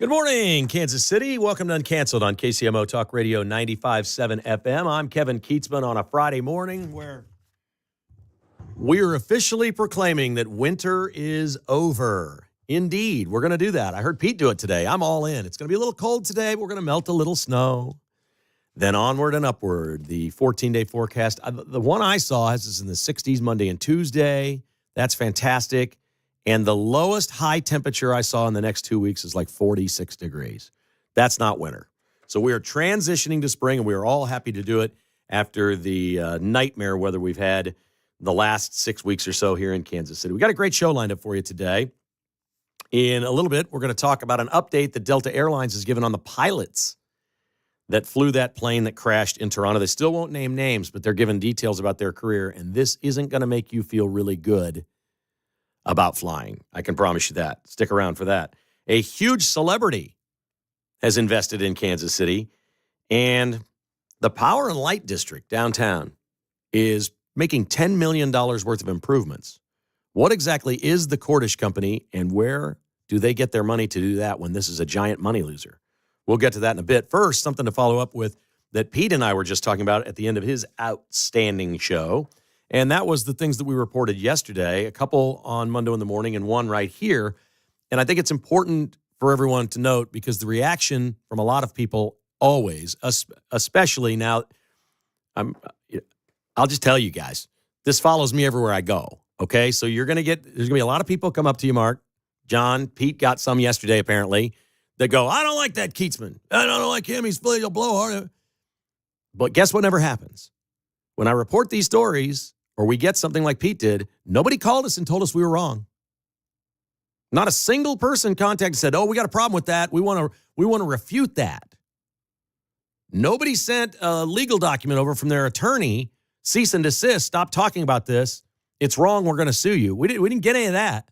Good morning, Kansas City. Welcome to Uncanceled on KCMO Talk Radio 95.7 FM. I'm Kevin Kietzman on a Friday morning where we're officially proclaiming that winter is over. Indeed, we're going to do that. I heard Pete do it today. I'm all in. It's going to be a little cold today, but we're going to melt a little snow. Then onward and upward. The 14-day forecast. The one I saw has us in the 60s Monday and Tuesday. That's fantastic. And the lowest high temperature I saw in the next 2 weeks is like 46 degrees. That's not winter. So we are transitioning to spring, and we are all happy to do it after the nightmare weather we've had the last 6 weeks or so here in Kansas City. We got a great show lined up for you today. In a little bit, we're going to talk about an update that Delta Airlines has given on the pilots that flew that plane that crashed in Toronto. They still won't name names, but they're giving details about their career, and this isn't going to make you feel really good about flying. I can promise you that. Stick around for that. A huge celebrity has invested in Kansas City, and the Power and Light District downtown is making $10 million worth of improvements. What exactly is the Cordish Company, and where do they get their money to do that when this is a giant money loser? We'll get to that in a bit. First, something to follow up with that Pete and I were just talking about at the end of his outstanding show. And that was the things that we reported yesterday, a couple on Monday in the morning and one right here. And I think it's important for everyone to note because the reaction from a lot of people always, especially now, I'll just tell you guys, this follows me everywhere I go, okay? So there's going to be a lot of people come up to you, Mark, John, Pete got some yesterday apparently, that go, I don't like that Kietzman. I don't like him. He's a blowhard. But guess what never happens? When I report these stories, or we get something like Pete did, nobody called us and told us we were wrong. Not a single person contacted and said, we got a problem with that. We want to refute that. Nobody sent a legal document over from their attorney, cease and desist, stop talking about this. It's wrong. We're going to sue you. We didn't get any of that.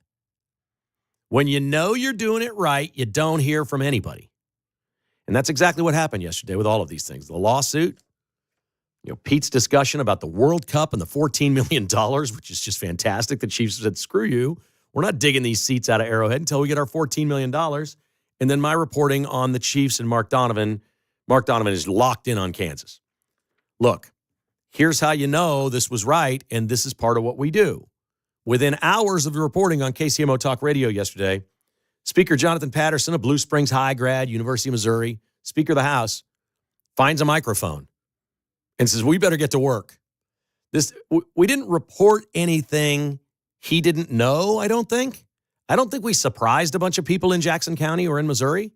When you know you're doing it right, you don't hear from anybody. And that's exactly what happened yesterday with all of these things. The lawsuit, Pete's discussion about the World Cup and the $14 million, which is just fantastic. The Chiefs said, screw you. We're not digging these seats out of Arrowhead until we get our $14 million. And then my reporting on the Chiefs and Mark Donovan. Mark Donovan is locked in on Kansas. Look, here's how you know this was right, and this is part of what we do. Within hours of the reporting on KCMO Talk Radio yesterday, Speaker Jonathan Patterson, a Blue Springs High grad, University of Missouri, Speaker of the House, finds a microphone and says, we better get to work. We didn't report anything he didn't know, I don't think. I don't think we surprised a bunch of people in Jackson County or in Missouri.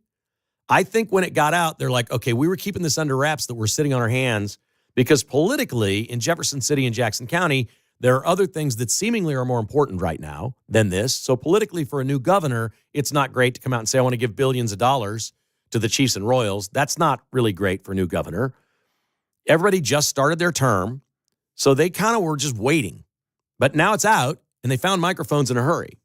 I think when it got out, they're like, okay, we were keeping this under wraps that we're sitting on our hands because politically in Jefferson City and Jackson County, there are other things that seemingly are more important right now than this. So politically for a new governor, it's not great to come out and say, I want to give billions of dollars to the Chiefs and Royals. That's not really great for a new governor. Everybody just started their term, so they kind of were just waiting. But now it's out, and they found microphones in a hurry.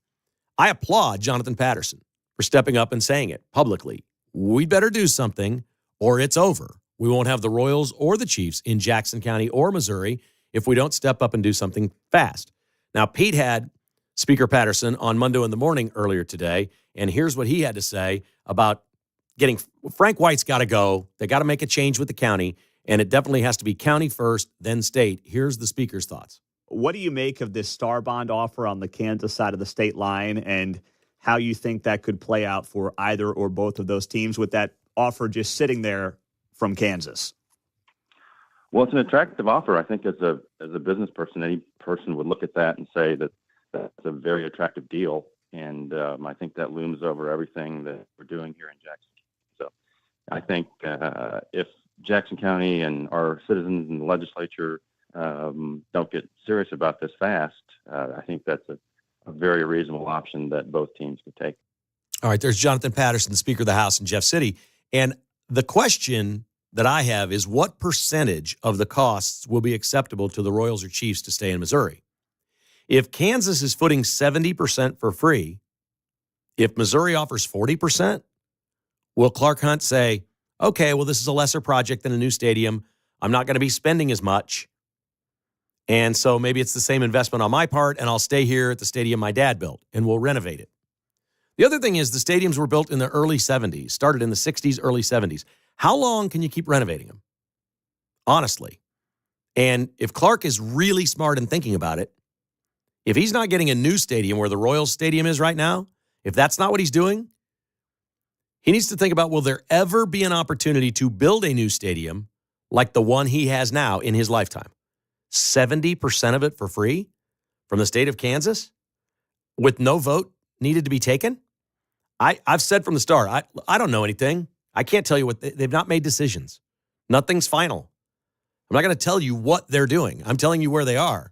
I applaud Jonathan Patterson for stepping up and saying it publicly. We better do something, or it's over. We won't have the Royals or the Chiefs in Jackson County or Missouri if we don't step up and do something fast. Now, Pete had Speaker Patterson on Monday in the morning earlier today, and here's what he had to say about getting Frank White's got to go. They got to make a change with the county. And it definitely has to be county first, then state. Here's the speaker's thoughts. What do you make of this star bond offer on the Kansas side of the state line and how you think that could play out for either or both of those teams with that offer just sitting there from Kansas? Well, it's an attractive offer. I think as a business person, any person would look at that and say that that's a very attractive deal. And I think that looms over everything that we're doing here in Jackson. So I think if Jackson County and our citizens in the legislature don't get serious about this fast, I think that's a very reasonable option that both teams could take. All right, there's Jonathan Patterson, the Speaker of the House in Jeff City. And the question that I have is what percentage of the costs will be acceptable to the Royals or Chiefs to stay in Missouri? If Kansas is footing 70% for free, if Missouri offers 40%, will Clark Hunt say, okay, well, this is a lesser project than a new stadium. I'm not going to be spending as much. And so maybe it's the same investment on my part, and I'll stay here at the stadium my dad built, and we'll renovate it. The other thing is the stadiums were built in the early 70s, started in the 60s, early 70s. How long can you keep renovating them? Honestly. And if Clark is really smart in thinking about it, if he's not getting a new stadium where the Royals Stadium is right now, if that's not what he's doing, he needs to think about, will there ever be an opportunity to build a new stadium like the one he has now in his lifetime? 70% of it for free from the state of Kansas with no vote needed to be taken? I've said from the start, I don't know anything. I can't tell you what they've not made decisions. Nothing's final. I'm not going to tell you what they're doing. I'm telling you where they are.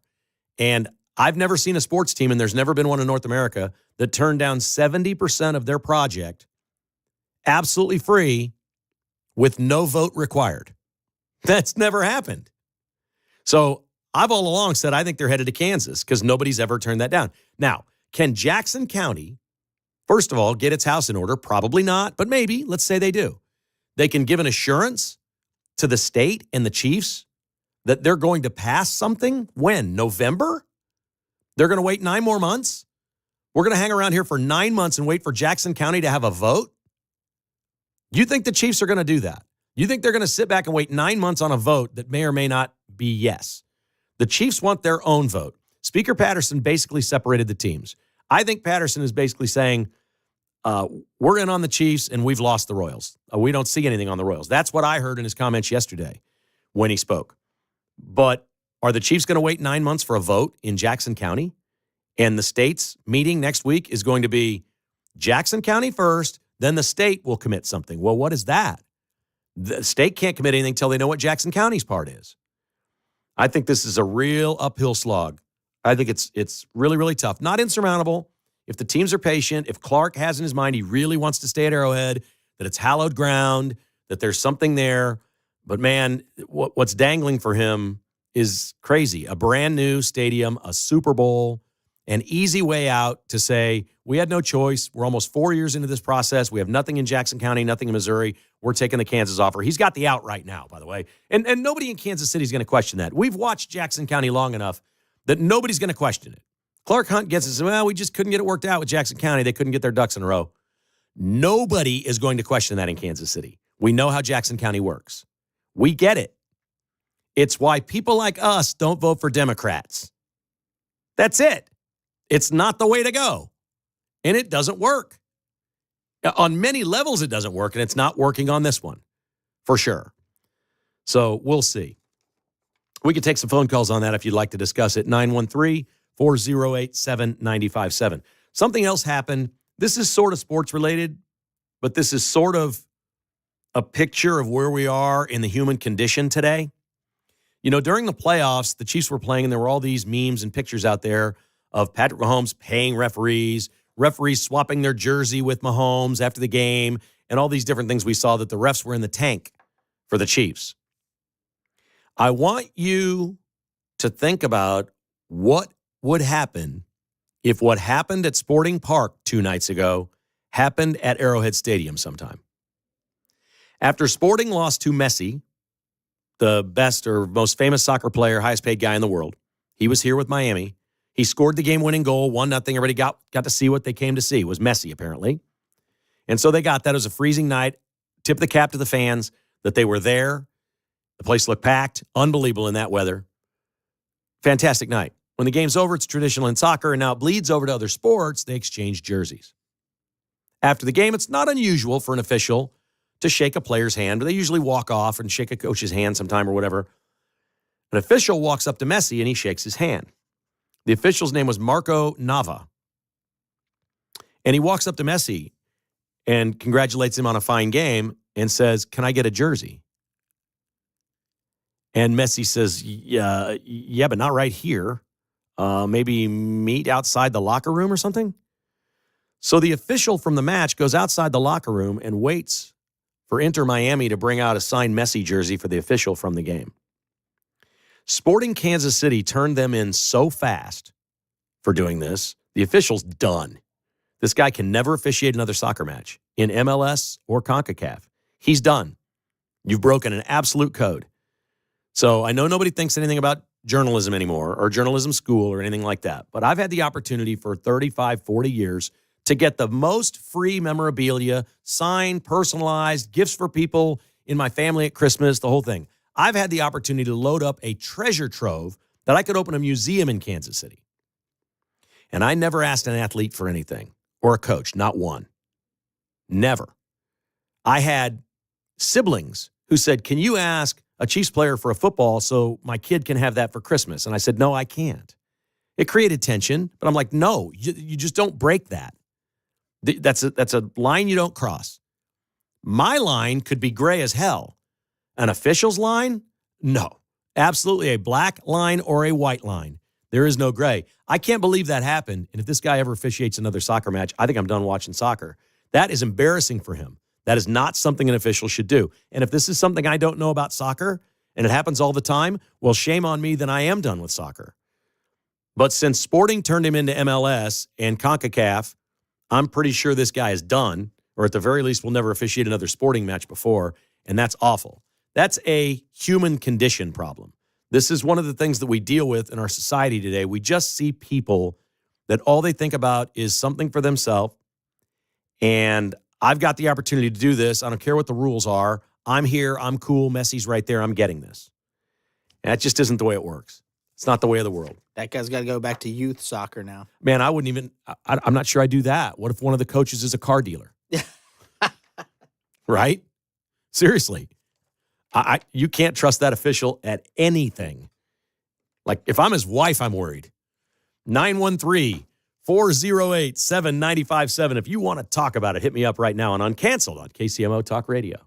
And I've never seen a sports team, and there's never been one in North America, that turned down 70% of their project absolutely free with no vote required. That's never happened. So I've all along said I think they're headed to Kansas because nobody's ever turned that down. Now, can Jackson County, first of all, get its house in order? Probably not, but maybe. Let's say they do. They can give an assurance to the state and the Chiefs that they're going to pass something. When? November? They're going to wait 9 more months? We're going to hang around here for 9 months and wait for Jackson County to have a vote? You think the Chiefs are going to do that? You think they're going to sit back and wait 9 months on a vote that may or may not be yes? The Chiefs want their own vote. Speaker Patterson basically separated the teams. I think Patterson is basically saying, we're in on the Chiefs and we've lost the Royals. We don't see anything on the Royals. That's what I heard in his comments yesterday when he spoke. But are the Chiefs going to wait 9 months for a vote in Jackson County? And the state's meeting next week is going to be Jackson County first, then the state will commit something. Well, what is that? The state can't commit anything until they know what Jackson County's part is. I think this is a real uphill slog. I think it's really, really tough. Not insurmountable. If the teams are patient, if Clark has in his mind he really wants to stay at Arrowhead, that it's hallowed ground, that there's something there. But, man, what's dangling for him is crazy. A brand new stadium, a Super Bowl, an easy way out to say, we had no choice. We're almost 4 years into this process. We have nothing in Jackson County, nothing in Missouri. We're taking the Kansas offer. He's got the out right now, by the way. And nobody in Kansas City is going to question that. We've watched Jackson County long enough that nobody's going to question it. Clark Hunt gets it and says, well, we just couldn't get it worked out with Jackson County. They couldn't get their ducks in a row. Nobody is going to question that in Kansas City. We know how Jackson County works. We get it. It's why people like us don't vote for Democrats. That's it. It's not the way to go. And it doesn't work. On many levels, it doesn't work, and it's not working on this one, for sure. So we'll see. We can take some phone calls on that if you'd like to discuss it. 913-408-7957. Something else happened. This is sort of sports related, but this is sort of a picture of where we are in the human condition today. You know, during the playoffs, the Chiefs were playing, and there were all these memes and pictures out there of Patrick Mahomes paying referees swapping their jersey with Mahomes after the game, and all these different things we saw that the refs were in the tank for the Chiefs. I want you to think about what would happen if what happened at Sporting Park 2 nights ago happened at Arrowhead Stadium sometime. After Sporting lost to Messi, the best or most famous soccer player, highest paid guy in the world, he was here with Miami. He scored the game-winning goal, 1-0. Everybody got to see what they came to see. It was Messi, apparently. And so they got that. It was a freezing night. Tip the cap to the fans that they were there. The place looked packed. Unbelievable in that weather. Fantastic night. When the game's over, it's traditional in soccer, and now it bleeds over to other sports. They exchange jerseys. After the game, it's not unusual for an official to shake a player's hand, but they usually walk off and shake a coach's hand sometime or whatever. An official walks up to Messi, and he shakes his hand. The official's name was Marco Nava. And he walks up to Messi and congratulates him on a fine game and says, "Can I get a jersey?" And Messi says, yeah, but not right here. Maybe meet outside the locker room or something. So the official from the match goes outside the locker room and waits for Inter Miami to bring out a signed Messi jersey for the official from the game. Sporting Kansas City turned them in so fast for doing this, the official's done. This guy can never officiate another soccer match in MLS or CONCACAF. He's done. You've broken an absolute code. So I know nobody thinks anything about journalism anymore or journalism school or anything like that, but I've had the opportunity for 35, 40 years to get the most free memorabilia, signed, personalized, gifts for people in my family at Christmas, the whole thing. I've had the opportunity to load up a treasure trove that I could open a museum in Kansas City. And I never asked an athlete for anything or a coach, not one. Never. I had siblings who said, can you ask a Chiefs player for a football so my kid can have that for Christmas? And I said, no, I can't. It created tension, but I'm like, no, you just don't break that. That's a line you don't cross. My line could be gray as hell. An official's line? No. Absolutely a black line or a white line. There is no gray. I can't believe that happened. And if this guy ever officiates another soccer match, I think I'm done watching soccer. That is embarrassing for him. That is not something an official should do. And if this is something I don't know about soccer, and it happens all the time, well, shame on me, then I am done with soccer. But since Sporting turned him into MLS and CONCACAF, I'm pretty sure this guy is done, or at the very least will never officiate another sporting match before, and that's awful. That's a human condition problem. This is one of the things that we deal with in our society today. We just see people that all they think about is something for themselves, and I've got the opportunity to do this. I don't care what the rules are. I'm here. I'm cool. Messi's right there. I'm getting this. And that just isn't the way it works. It's not the way of the world. That guy's got to go back to youth soccer now. Man, I wouldn't even, I'm not sure I do that. What if one of the coaches is a car dealer? Right? Seriously. You can't trust that official at anything. Like, if I'm his wife, I'm worried. 913-408-7957. If you want to talk about it, hit me up right now on Uncanceled on KCMO Talk Radio.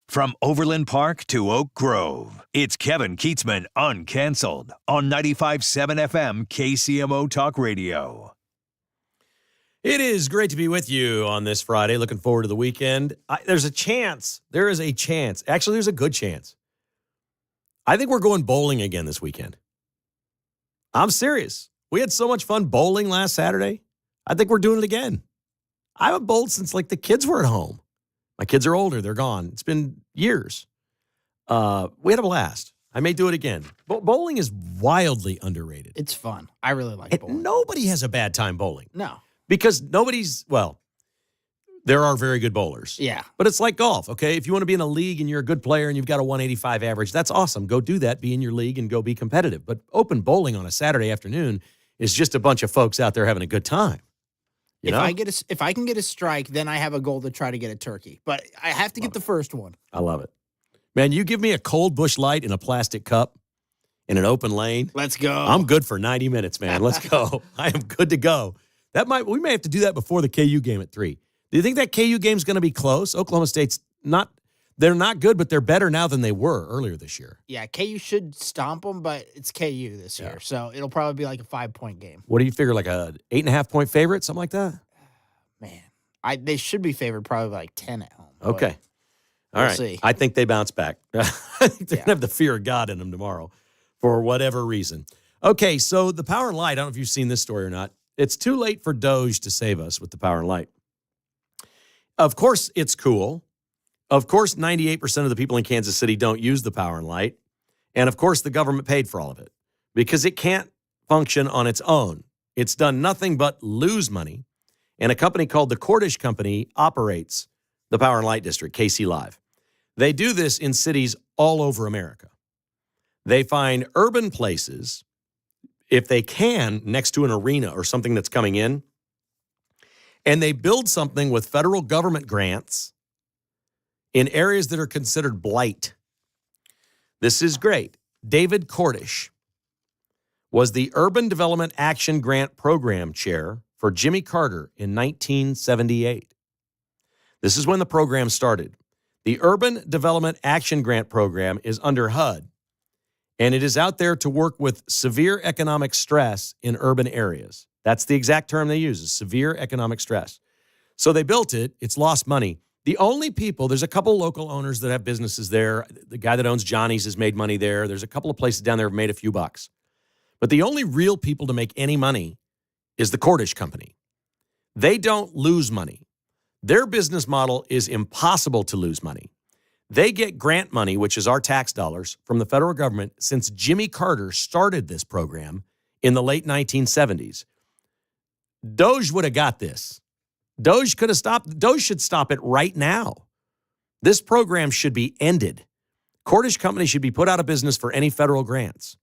From Overland Park to Oak Grove, it's Kevin Kietzman Uncanceled on 95.7 FM KCMO Talk Radio. It is great to be with you on this Friday. Looking forward to the weekend. There is a chance. Actually, there's a good chance. I think we're going bowling again this weekend. I'm serious. We had so much fun bowling last Saturday. I think we're doing it again. I haven't bowled since like the kids were at home. My kids are older. They're gone. It's been years. We had a blast. I may do it again. Bowling is wildly underrated. It's fun. I really like bowling. Nobody has a bad time bowling. No. Because there are very good bowlers. Yeah. But it's like golf, okay? If you want to be in a league and you're a good player and you've got a 185 average, that's awesome. Go do that, be in your league, and go be competitive. But open bowling on a Saturday afternoon is just a bunch of folks out there having a good time. You know? If I can get a strike, then I have a goal to try to get a turkey. But I have to get the first one. I love it. Man, you give me a cold Busch Light in a plastic cup in an open lane. Let's go. I'm good for 90 minutes, man. Let's go. I am good to go. We may have to do that before the KU game at 3. Do you think that KU game's going to be close? Oklahoma State's they're not good, but they're better now than they were earlier this year. Yeah, KU should stomp them, but it's KU this year. So it'll probably be like a 5-point game. What do you figure, like a 8.5-point favorite, something like that? Man, they should be favored probably like 10 at home. Okay. All right. See. I think they bounce back. I think they're going to have the fear of God in them tomorrow for whatever reason. Okay, so the Power and Light, I don't know if you've seen this story or not. It's too late for Doge to save us with the Power and Light. Of course, it's cool. Of course, 98% of the people in Kansas City don't use the Power and Light. And of course, the government paid for all of it because it can't function on its own. It's done nothing but lose money. And a company called the Cordish Company operates the Power and Light District, KC Live. They do this in cities all over America. They find urban places, if they can, next to an arena or something that's coming in, and they build something with federal government grants in areas that are considered blight. This is great. David Cordish was the Urban Development Action Grant Program Chair for Jimmy Carter in 1978. This is when the program started. The Urban Development Action Grant Program is under HUD, and it is out there to work with severe economic stress in urban areas. That's the exact term they use, is severe economic stress. So they built it. It's lost money. The only people, there's a couple local owners that have businesses there. The guy that owns Johnny's has made money there. There's a couple of places down there that have made a few bucks. But the only real people to make any money is the Cordish Company. They don't lose money. Their business model is impossible to lose money. They get grant money, which is our tax dollars, from the federal government since Jimmy Carter started this program in the late 1970s. Doge would have got this. Doge could have stopped. Doge should stop it right now. This program should be ended. Cordish Company should be put out of business for any federal grants.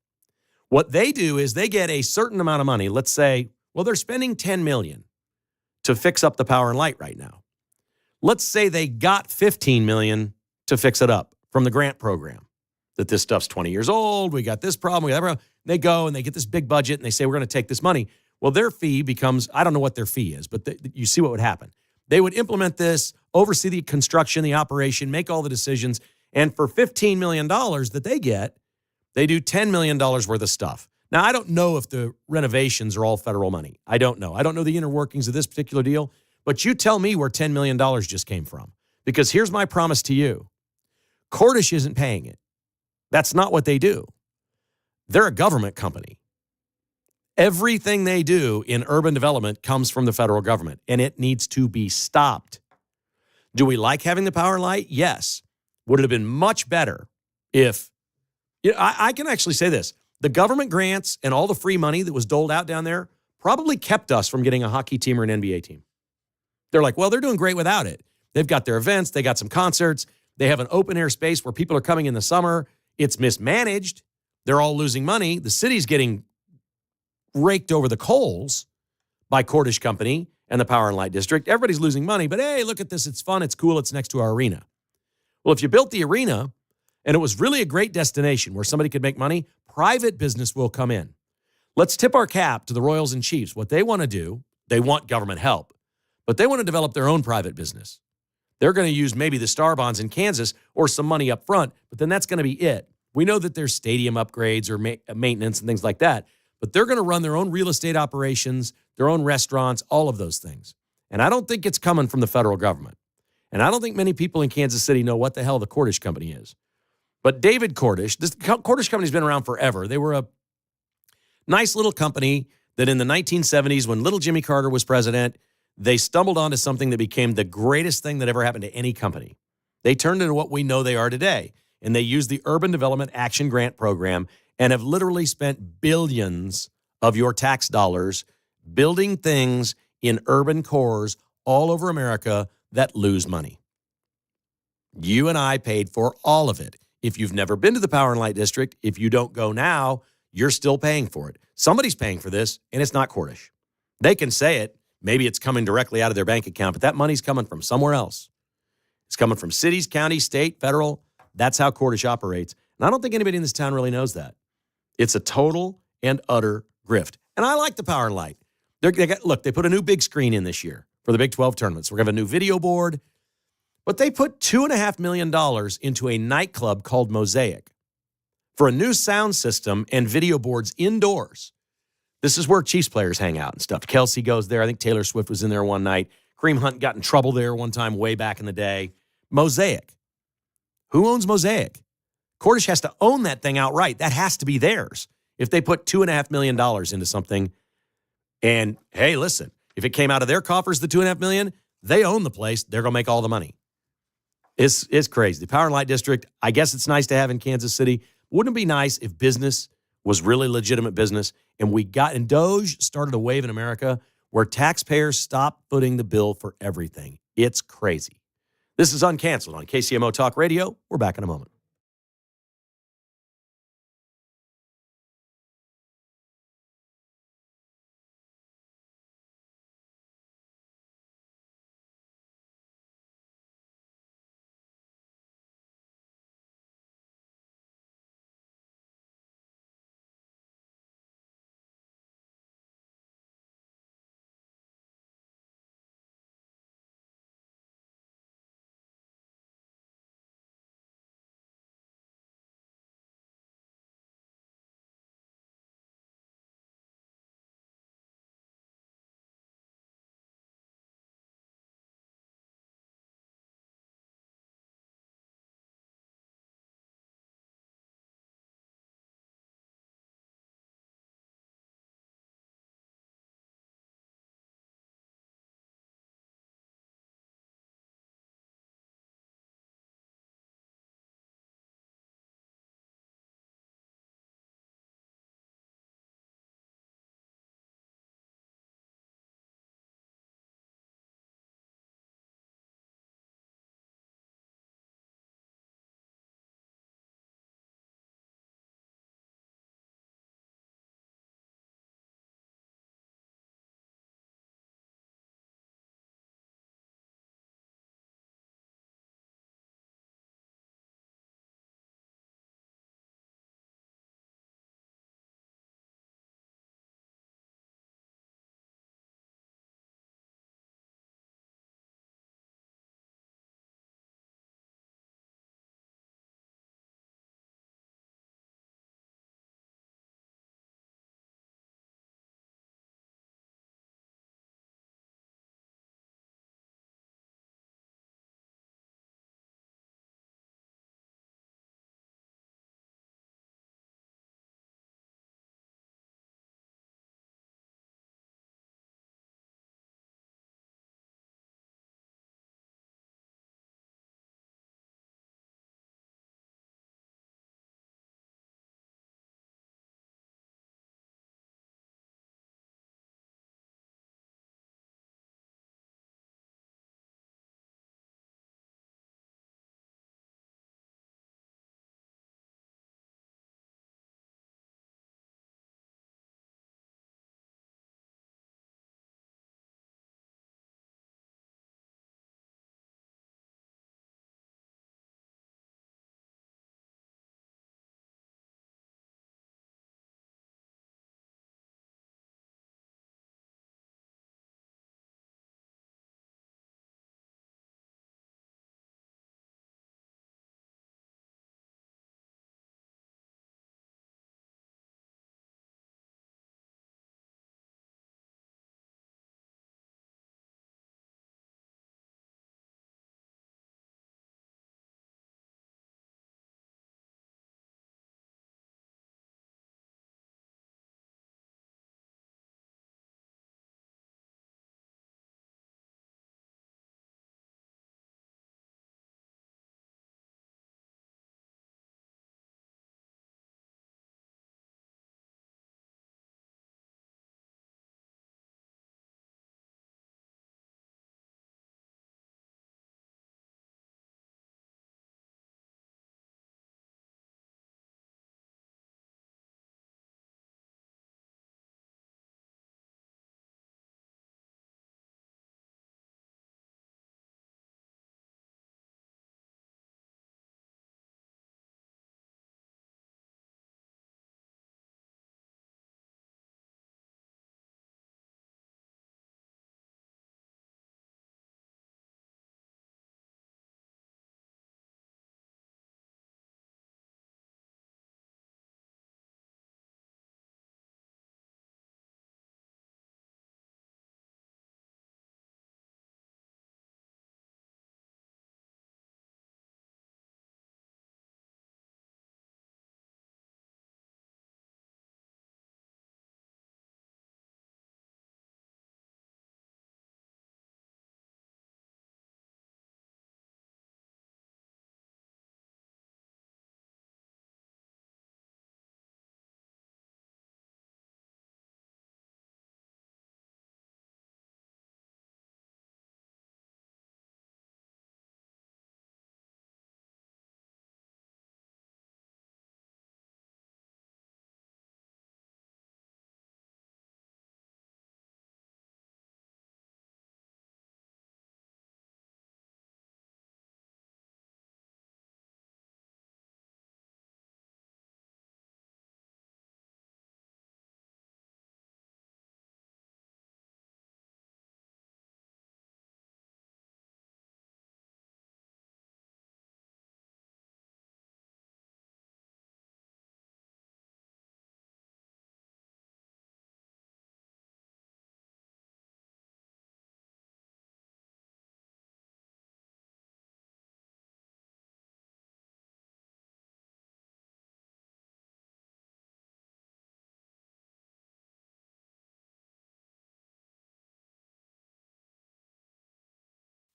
What they do is they get a certain amount of money. Let's say, they're spending $10 million to fix up the Power and Light right now. Let's say they got $15 million to fix it up from the grant program. That this stuff's 20 years old. We got this problem. We got that problem. They go and they get this big budget and they say, we're going to take this money. Well, their fee becomes, I don't know what their fee is, but you see what would happen. They would implement this, oversee the construction, the operation, make all the decisions. And for $15 million that they get, they do $10 million worth of stuff. Now, I don't know if the renovations are all federal money. I don't know. I don't know the inner workings of this particular deal, but you tell me where $10 million just came from. Because here's my promise to you. Cordish isn't paying it. That's not what they do. They're a government company. Everything they do in urban development comes from the federal government, and it needs to be stopped. Do we like having the Power and Light? Yes. Would it have been much better if, I can actually say this, the government grants and all the free money that was doled out down there probably kept us from getting a hockey team or an NBA team. They're like, they're doing great without it. They've got their events. They got some concerts. They have an open air space where people are coming in the summer. It's mismanaged. They're all losing money. The city's getting raked over the coals by Cordish Company and the Power and Light District. Everybody's losing money, but hey, look at this. It's fun. It's cool. It's next to our arena. Well, if you built the arena and it was really a great destination where somebody could make money, private business will come in. Let's tip our cap to the Royals and Chiefs. What they want to do, they want government help, but they want to develop their own private business. They're going to use maybe the Star bonds in Kansas or some money up front, but then that's going to be it. We know that there's stadium upgrades or maintenance and things like that, but they're going to run their own real estate operations, their own restaurants, all of those things. And I don't think it's coming from the federal government. And I don't think many people in Kansas City know what the hell the Cordish Company is. But David Cordish, this Cordish Company's been around forever. They were a nice little company that in the 1970s, when little Jimmy Carter was president, they stumbled onto something that became the greatest thing that ever happened to any company. They turned into what we know they are today. And they used the Urban Development Action Grant Program and have literally spent billions of your tax dollars building things in urban cores all over America that lose money. You and I paid for all of it. If you've never been to the Power and Light District, if you don't go now, you're still paying for it. Somebody's paying for this, and it's not Cordish. They can say it. Maybe it's coming directly out of their bank account, but that money's coming from somewhere else. It's coming from cities, counties, state, federal. That's how Cordish operates. And I don't think anybody in this town really knows that. It's a total and utter grift. And I like the Power and Light. Look, they put a new big screen in this year for the Big 12 tournaments. We're going to have a new video board. But they put $2.5 million into a nightclub called Mosaic for a new sound system and video boards indoors. This is where Chiefs players hang out and stuff. Kelsey goes there. I think Taylor Swift was in there one night. Kareem Hunt got in trouble there one time way back in the day. Mosaic. Who owns Mosaic? Cordish has to own that thing outright. That has to be theirs. If they put $2.5 million into something, and hey, listen, if it came out of their coffers, the $2.5 million, they own the place. They're going to make all the money. It's crazy. The Power and Light District, I guess it's nice to have in Kansas City. Wouldn't it be nice if business was really legitimate business and Doge started a wave in America where taxpayers stop footing the bill for everything? It's crazy. This is Uncanceled on KCMO Talk Radio. We're back in a moment.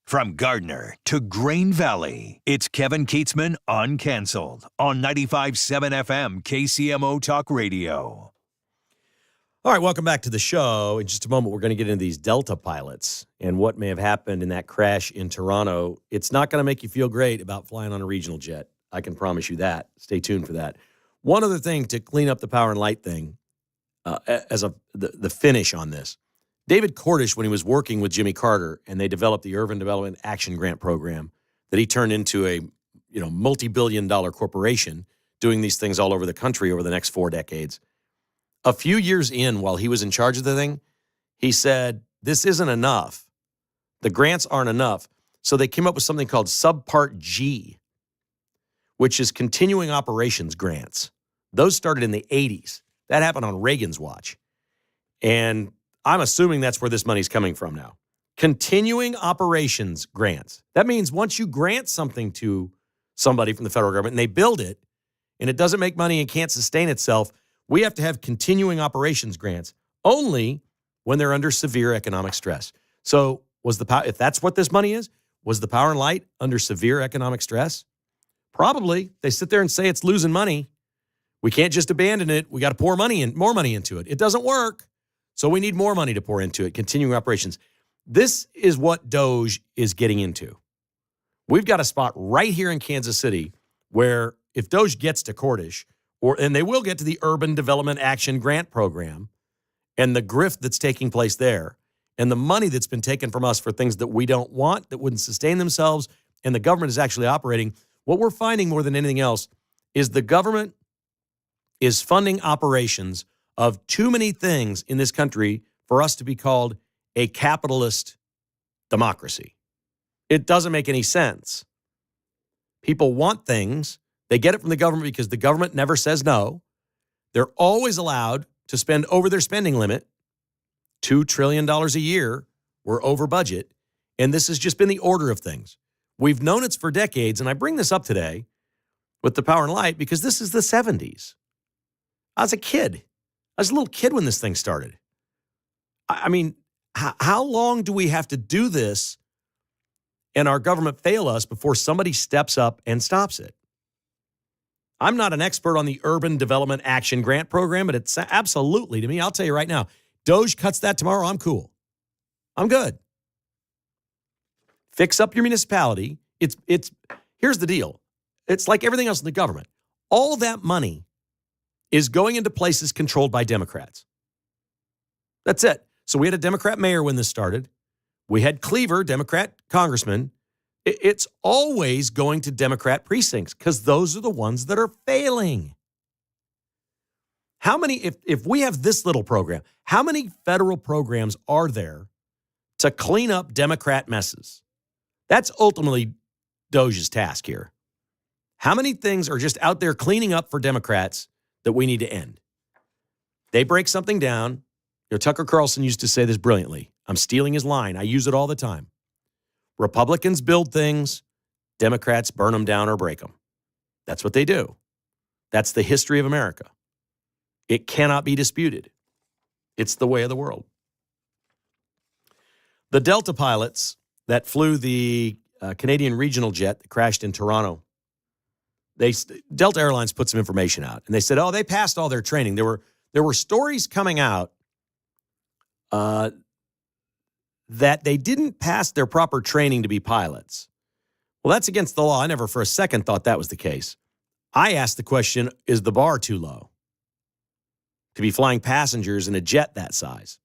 From Gardner to Grain Valley, it's Kevin Kietzman Uncanceled on 95.7 FM KCMO Talk Radio. All right, welcome back to the show. In just a moment, we're going to get into these Delta pilots and what may have happened in that crash in Toronto. It's not going to make you feel great about flying on a regional jet. I can promise you that. Stay tuned for that. One other thing to clean up the power and light thing the finish on this. David Cordish, when he was working with Jimmy Carter and they developed the Urban Development Action Grant Program that he turned into a multi-billion-dollar corporation doing these things all over the country over the next 4 decades. A few years in, while he was in charge of the thing, he said, this isn't enough. The grants aren't enough. So they came up with something called Subpart G, which is continuing operations grants. Those started in the 80s. That happened on Reagan's watch. And I'm assuming that's where this money's coming from now. Continuing operations grants. That means once you grant something to somebody from the federal government and they build it and it doesn't make money and can't sustain itself, we have to have continuing operations grants only when they're under severe economic stress. So if that's what this money is, was the power and light under severe economic stress? Probably. They sit there and say it's losing money. We can't just abandon it. We got to pour more money into it. It doesn't work. So we need more money to pour into it, continuing operations. This is what DOGE is getting into. We've got a spot right here in Kansas City where if DOGE gets to Cordish, and they will get to the Urban Development Action Grant Program and the grift that's taking place there and the money that's been taken from us for things that we don't want, that wouldn't sustain themselves, and the government is actually operating, what we're finding more than anything else is the government is funding operations of too many things in this country for us to be called a capitalist democracy. It doesn't make any sense. People want things. They get it from the government because the government never says no. They're always allowed to spend over their spending limit. $2 trillion a year. We're over budget. And this has just been the order of things. We've known it's for decades, and I bring this up today with the power and light because this is the 70s. I was a kid. I was a little kid when this thing started. I mean, how long do we have to do this and our government fail us before somebody steps up and stops it? I'm not an expert on the Urban Development Action Grant Program, but it's absolutely, to me, I'll tell you right now, DOGE cuts that tomorrow, I'm cool. I'm good. Fix up your municipality. Here's the deal. It's like everything else in the government. All that money is going into places controlled by Democrats. That's it. So we had a Democrat mayor when this started. We had Cleaver, Democrat congressman. It's always going to Democrat precincts because those are the ones that are failing. How many, if we have this little program, how many federal programs are there to clean up Democrat messes? That's ultimately DOGE's task here. How many things are just out there cleaning up for Democrats that we need to end? They break something down. Tucker Carlson used to say this brilliantly. I'm stealing his line. I use it all the time. Republicans build things. Democrats burn them down or break them. That's what they do. That's the history of America. It cannot be disputed. It's the way of the world. The Delta pilots that flew the Canadian regional jet that crashed in Toronto, Delta Airlines put some information out, and they said, they passed all their training. There were stories coming out that they didn't pass their proper training to be pilots. Well, that's against the law. I never for a second thought that was the case. I asked the question, is the bar too low to be flying passengers in a jet that size?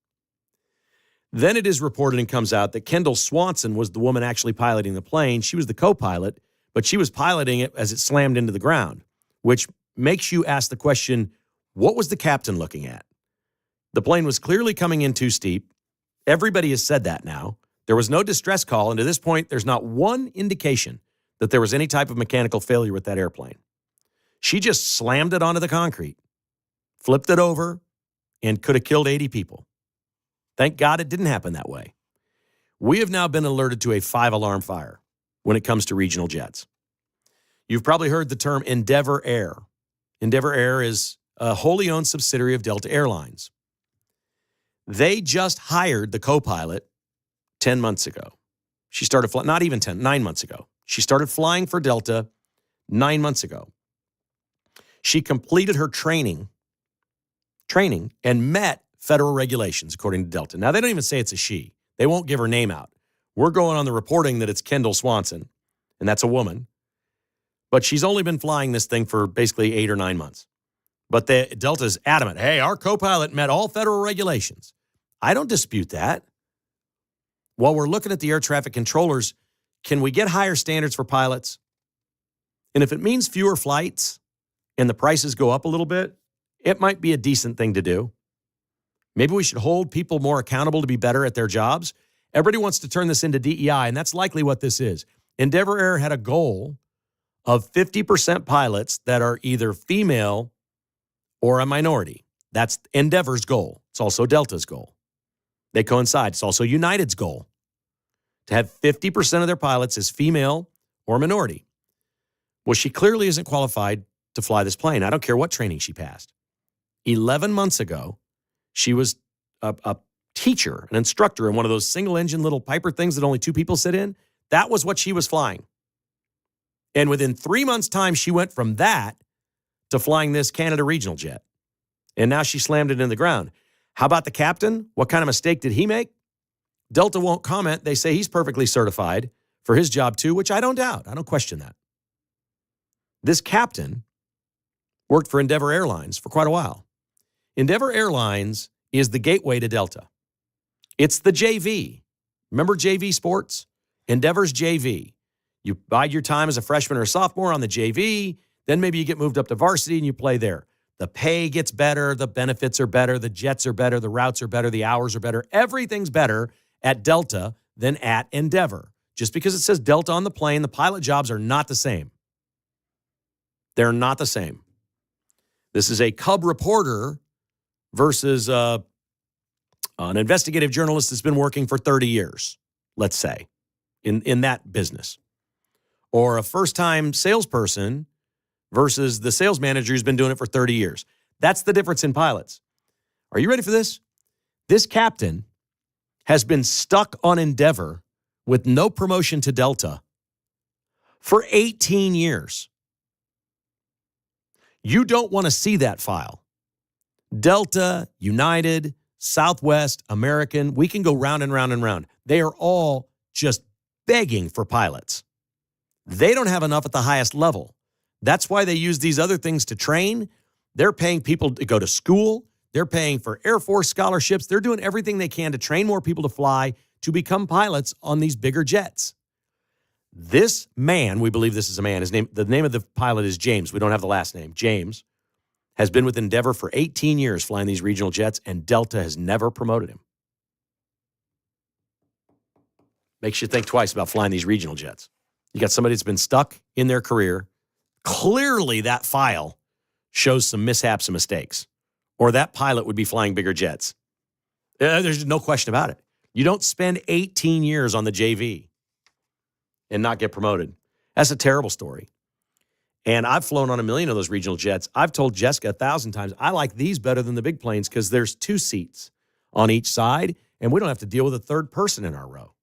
Then it is reported and comes out that Kendall Swanson was the woman actually piloting the plane. She was the co-pilot, but she was piloting it as it slammed into the ground, which makes you ask the question, what was the captain looking at? The plane was clearly coming in too steep. Everybody has said that now. There was no distress call, and to this point, there's not one indication that there was any type of mechanical failure with that airplane. She just slammed it onto the concrete, flipped it over, and could have killed 80 people. Thank God it didn't happen that way. We have now been alerted to a 5-alarm fire when it comes to regional jets. You've probably heard the term Endeavor Air. Endeavor Air is a wholly owned subsidiary of Delta Airlines. They just hired the co-pilot 10 months ago. She started flying, not even 9 months ago. She started flying for Delta 9 months ago. She completed her training and met federal regulations, according to Delta. Now, they don't even say it's a she. They won't give her name out. We're going on the reporting that it's Kendall Swanson, and that's a woman. But she's only been flying this thing for basically 8 or 9 months. But Delta's adamant, hey, our co-pilot met all federal regulations. I don't dispute that. While we're looking at the air traffic controllers, can we get higher standards for pilots? And if it means fewer flights and the prices go up a little bit, it might be a decent thing to do. Maybe we should hold people more accountable to be better at their jobs. Everybody wants to turn this into DEI, and that's likely what this is. Endeavor Air had a goal of 50% pilots that are either female or a minority. That's Endeavor's goal. It's also Delta's goal. They coincide. It's also United's goal to have 50% of their pilots as female or minority. Well, she clearly isn't qualified to fly this plane. I don't care what training she passed. 11 months ago, she was a teacher, an instructor in one of those single-engine little Piper things that only 2 people sit in. That was what she was flying. And within 3 months' time, she went from that to flying this Canada regional jet. And now she slammed it in the ground. How about the captain? What kind of mistake did he make? Delta won't comment. They say he's perfectly certified for his job too, which I don't doubt. I don't question that. This captain worked for Endeavor Airlines for quite a while. Endeavor Airlines is the gateway to Delta. It's the JV. Remember JV sports? Endeavor's JV. You bide your time as a freshman or a sophomore on the JV, then maybe you get moved up to varsity and you play there. The pay gets better, the benefits are better, the jets are better, the routes are better, the hours are better. Everything's better at Delta than at Endeavor. Just because it says Delta on the plane, the pilot jobs are not the same. They're not the same. This is a cub reporter versus an investigative journalist that's been working for 30 years, let's say, in that business. Or a first-time salesperson versus the sales manager who's been doing it for 30 years. That's the difference in pilots. Are you ready for this? This captain has been stuck on Endeavor with no promotion to Delta for 18 years. You don't want to see that file. Delta, United, Southwest, American, we can go round and round and round. They are all just begging for pilots. They don't have enough at the highest level. That's why they use these other things to train. They're paying people to go to school. They're paying for Air Force scholarships. They're doing everything they can to train more people to fly to become pilots on these bigger jets. This man, we believe this is a man. The name of the pilot is James. We don't have the last name. James has been with Endeavor for 18 years flying these regional jets, and Delta has never promoted him. Makes you think twice about flying these regional jets. You got somebody that's been stuck in their career. Clearly, that file shows some mishaps and mistakes, or that pilot would be flying bigger jets. There's no question about it. You don't spend 18 years on the JV and not get promoted. That's a terrible story. And I've flown on a million of those regional jets. I've told Jessica 1,000 times, I like these better than the big planes because there's 2 seats on each side, and we don't have to deal with a third person in our row.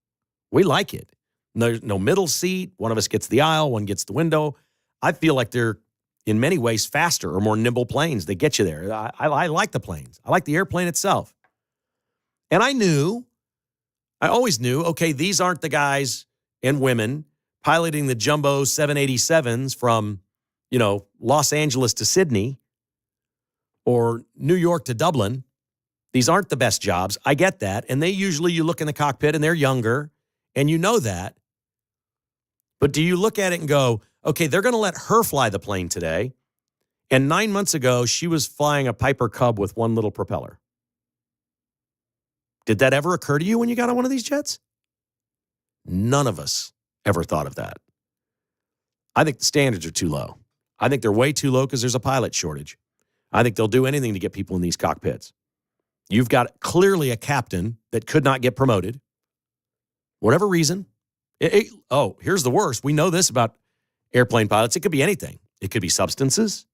We like it. There's no middle seat. One of us gets the aisle, one gets the window. I feel like they're, in many ways, faster or more nimble planes. They get you there. I like the planes. I like the airplane itself. And I always knew, okay, these aren't the guys and women piloting the jumbo 787s from, Los Angeles to Sydney or New York to Dublin. These aren't the best jobs. I get that. And you look in the cockpit and they're younger and you know that. But do you look at it and go, okay, they're going to let her fly the plane today. And 9 months ago, she was flying a Piper Cub with one little propeller. Did that ever occur to you when you got on one of these jets? None of us ever thought of that. I think the standards are too low. I think they're way too low because there's a pilot shortage. I think they'll do anything to get people in these cockpits. You've got clearly a captain that could not get promoted. Whatever reason. Here's the worst. We know this about airplane pilots. It could be anything. It could be substances.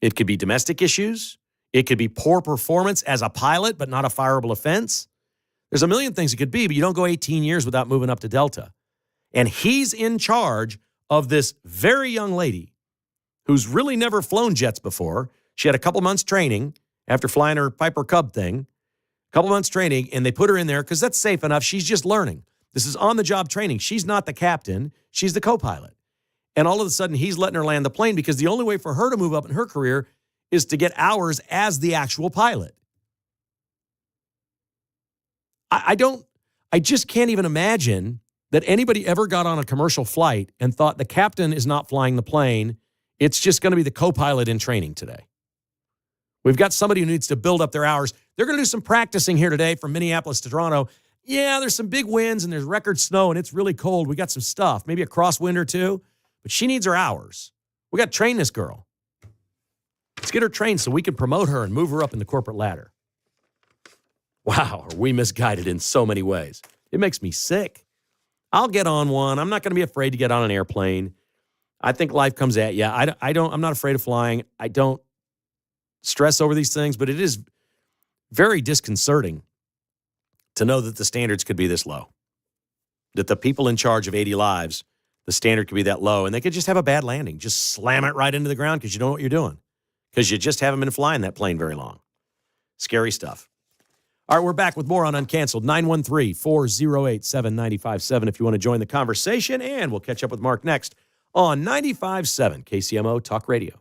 It could be domestic issues. It could be poor performance as a pilot, but not a fireable offense. There's a million things it could be, but you don't go 18 years without moving up to Delta. And he's in charge of this very young lady who's really never flown jets before. She had a couple months training after flying her Piper Cub thing, a couple months training, and they put her in there because that's safe enough. She's just learning. This is on-the-job training. She's not the captain. She's the co-pilot. And all of a sudden, he's letting her land the plane because the only way for her to move up in her career is to get hours as the actual pilot. I just can't even imagine that anybody ever got on a commercial flight and thought the captain is not flying the plane. It's just going to be the co-pilot in training today. We've got somebody who needs to build up their hours. They're going to do some practicing here today from Minneapolis to Toronto. Yeah, there's some big winds and there's record snow and it's really cold. We got some stuff, maybe a crosswind or two, but she needs her hours. We got to train this girl. Let's get her trained so we can promote her and move her up in the corporate ladder. Wow, are we misguided in so many ways? It makes me sick. I'll get on one. I'm not going to be afraid to get on an airplane. I think life comes at you. I'm not afraid of flying. I don't stress over these things, but it is very disconcerting to know that the standards could be this low. That the people in charge of 80 lives, the standard could be that low, and they could just have a bad landing. Just slam it right into the ground because you don't know what you're doing. Because you just haven't been flying that plane very long. Scary stuff. All right, we're back with more on Uncanceled. 913-408-7957 if you want to join the conversation. And we'll catch up with Mark next on 95.7 KCMO Talk Radio.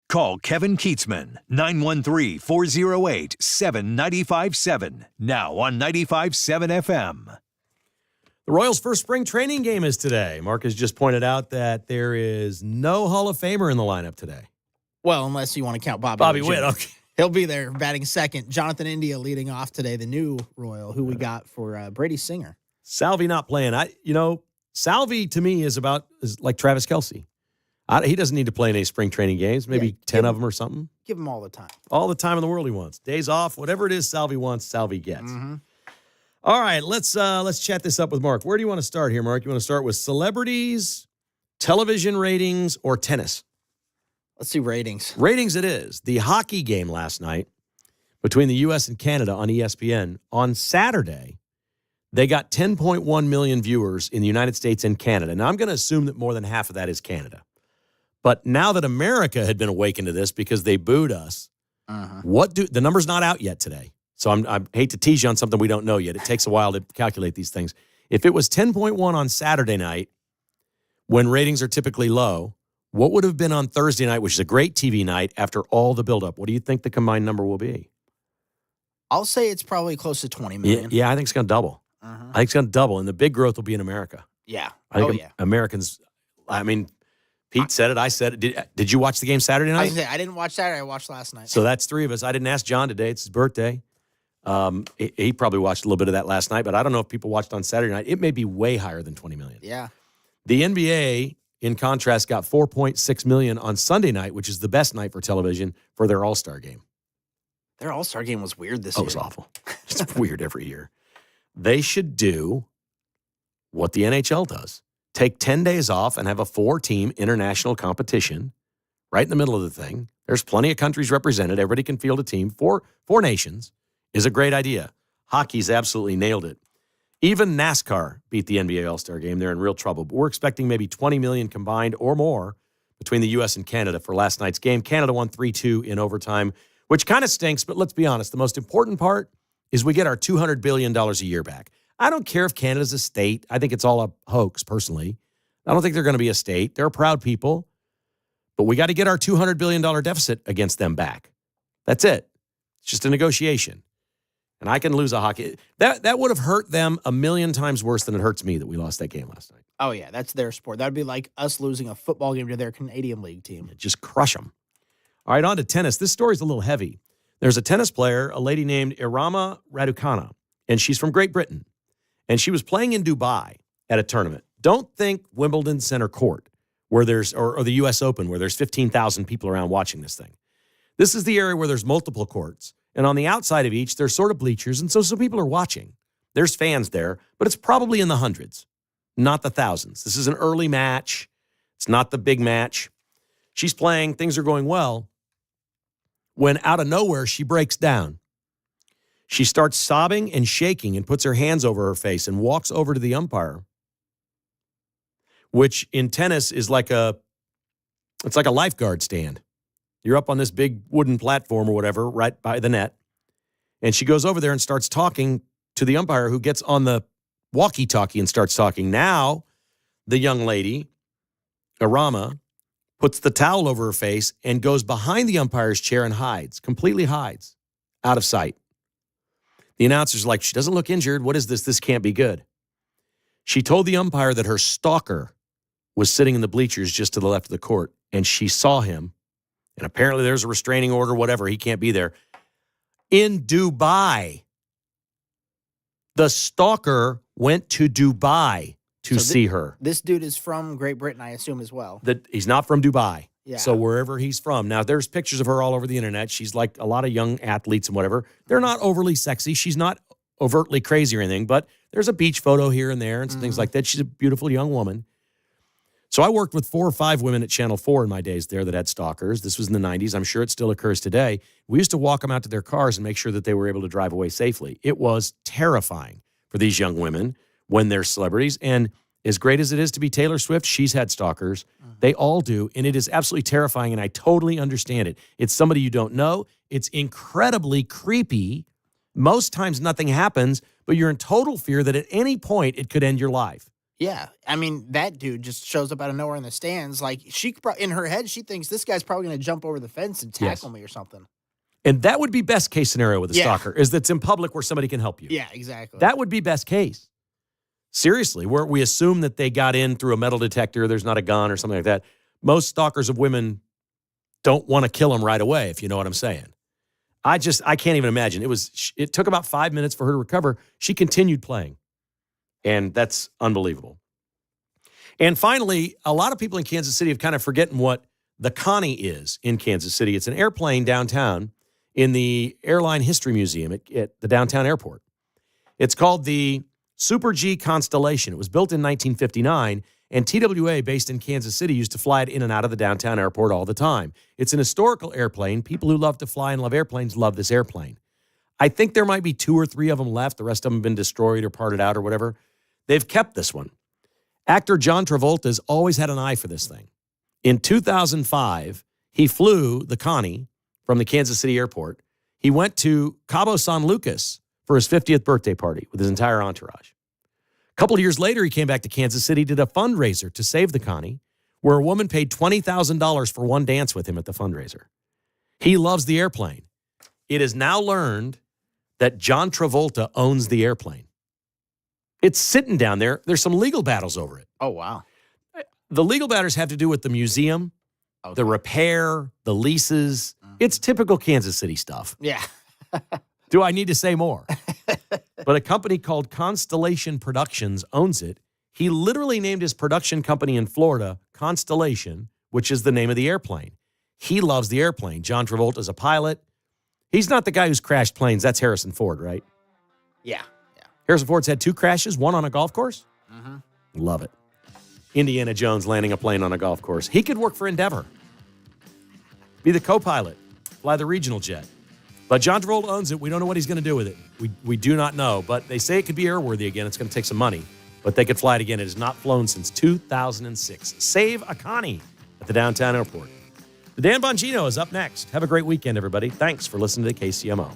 Call Kevin Kietzman, 913-408-7957. Now on 95.7 FM. The Royals' first spring training game is today. Mark has just pointed out that there is no Hall of Famer in the lineup today. Well, unless you want to count Bobby Witt, okay. He'll be there batting second. Jonathan India leading off today, the new Royal, who we got for Brady Singer. Salvi not playing. Salvi to me is like Travis Kelce. He doesn't need to play in any spring training games, maybe 10 of them or something. Give him all the time. All the time in the world he wants. Days off, whatever it is Salvi wants, Salvi gets. Mm-hmm. All right, let's chat this up with Mark. Where do you want to start here, Mark? You want to start with celebrities, television ratings, or tennis? Let's see ratings. Ratings it is. The hockey game last night between the U.S. and Canada on ESPN. On Saturday, they got 10.1 million viewers in the United States and Canada. Now, I'm going to assume that more than half of that is Canada. But now that America had been awakened to this because they booed us, the number's not out yet today. So I hate to tease you on something we don't know yet. It takes a while to calculate these things. If it was 10.1 on Saturday night, when ratings are typically low, what would have been on Thursday night, which is a great TV night, after all the buildup? What do you think the combined number will be? I'll say it's probably close to 20 million. Yeah, I think it's going to double. I think it's going to double, and the big growth will be in America. Yeah. I think Americans, Pete said it. I said it. Did you watch the game Saturday night? I didn't watch Saturday. I watched last night. So that's three of us. I didn't ask John today. It's his birthday. He probably watched a little bit of that last night, but I don't know if people watched on Saturday night. It may be way higher than 20 million. Yeah. The NBA, in contrast, got 4.6 million on Sunday night, which is the best night for television for their All-Star game. Their All-Star game was weird this year. It was awful. It's weird every year. They should do what the NHL does. Take 10 days off and have a 4-team international competition right in the middle of the thing. There's plenty of countries represented. Everybody can field a team. Four nations is a great idea. Hockey's absolutely nailed it. Even NASCAR beat the NBA All-Star game. They're in real trouble. But we're expecting maybe 20 million combined or more between the U.S. and Canada for last night's game. Canada won 3-2 in overtime, which kind of stinks, but let's be honest. The most important part is we get our $200 billion a year back. I don't care if Canada's a state. I think it's all a hoax, personally. I don't think they're going to be a state. They're proud people. But we got to get our $200 billion deficit against them back. That's it. It's just a negotiation. And I can lose a hockey. That would have hurt them a million times worse than it hurts me that we lost that game last night. Oh, yeah. That's their sport. That would be like us losing a football game to their Canadian League team. Just crush them. All right, on to tennis. This story's a little heavy. There's a tennis player, a lady named Irama Raducanu, and she's from Great Britain. And she was playing in Dubai at a tournament. Don't think Wimbledon Center Court, where there's or the U.S. Open, where there's 15,000 people around watching this thing. This is the area where there's multiple courts. And on the outside of each, there's sort of bleachers. And so people are watching. There's fans there, but it's probably in the hundreds, not the thousands. This is an early match. It's not the big match. She's playing. Things are going well. When out of nowhere, she breaks down. She starts sobbing and shaking and puts her hands over her face and walks over to the umpire, which in tennis is it's like a lifeguard stand. You're up on this big wooden platform or whatever right by the net. And she goes over there and starts talking to the umpire, who gets on the walkie-talkie and starts talking. Now, the young lady, Irama, puts the towel over her face and goes behind the umpire's chair and completely hides, out of sight. The announcer's like, she doesn't look injured. What is this? This can't be good. She told the umpire that her stalker was sitting in the bleachers just to the left of the court, and she saw him. And apparently there's a restraining order, whatever. He can't be there. In Dubai. The stalker went to Dubai to see her. This dude is from Great Britain, I assume, as well. He's not from Dubai. Yeah. So wherever he's from. Now, there's pictures of her all over the internet. She's like a lot of young athletes and whatever. They're not overly sexy. She's not overtly crazy or anything, but there's a beach photo here and there and some things like that. She's a beautiful young woman. So I worked with 4 or 5 women at Channel 4 in my days there that had stalkers. This was in the 90s. I'm sure it still occurs today. We used to walk them out to their cars and make sure that they were able to drive away safely. It was terrifying for these young women when they're celebrities. And as great as it is to be Taylor Swift, she's had stalkers. They all do. And it is absolutely terrifying. And I totally understand it. It's somebody you don't know. It's incredibly creepy. Most times nothing happens, but you're in total fear that at any point it could end your life. Yeah, I mean, that dude just shows up out of nowhere in the stands. Like, in her head, she thinks this guy's probably going to jump over the fence and tackle me or something. And that would be best case scenario with a Yeah. stalker, is that's in public where somebody can help you. Yeah, exactly. That would be best case. Seriously, where we assume that they got in through a metal detector, there's not a gun or something like that. Most stalkers of women don't want to kill them right away, if you know what I'm saying. I can't even imagine. It took about 5 minutes for her to recover. She continued playing. And that's unbelievable. And finally, a lot of people in Kansas City have kind of forgotten what the Connie is in Kansas City. It's an airplane downtown in the Airline History Museum at the downtown airport. It's called the Super G Constellation. It was built in 1959, and TWA, based in Kansas City, used to fly it in and out of the downtown airport all the time. It's an historical airplane. People who love to fly and love airplanes love this airplane. I think there might be 2 or 3 of them left. The rest of them have been destroyed or parted out or whatever. They've kept this one. Actor John Travolta's always had an eye for this thing. In 2005, he flew the Connie from the Kansas City airport. He went to Cabo San Lucas for his 50th birthday party with his entire entourage. A couple of years later, he came back to Kansas City, did a fundraiser to save the Connie, where a woman paid $20,000 for one dance with him at the fundraiser. He loves the airplane. It is now learned that John Travolta owns the airplane. It's sitting down there. There's some legal battles over it. Oh, wow. The legal battles have to do with the museum, the repair, the leases. It's typical Kansas City stuff. Yeah. Do I need to say more? But a company called Constellation Productions owns it. He literally named his production company in Florida Constellation, which is the name of the airplane. He loves the airplane. John Travolta's a pilot. He's not the guy who's crashed planes. That's Harrison Ford, right? Yeah. Harrison Ford's had 2 crashes, one on a golf course. Mm-hmm. Love it. Indiana Jones landing a plane on a golf course. He could work for Endeavor. Be the co-pilot. Fly the regional jet. But John Travolta owns it. We don't know what he's going to do with it. We do not know. But they say it could be airworthy again. It's going to take some money. But they could fly it again. It has not flown since 2006. Save a Connie at the downtown airport. The Dan Bongino is up next. Have a great weekend, everybody. Thanks for listening to KCMO.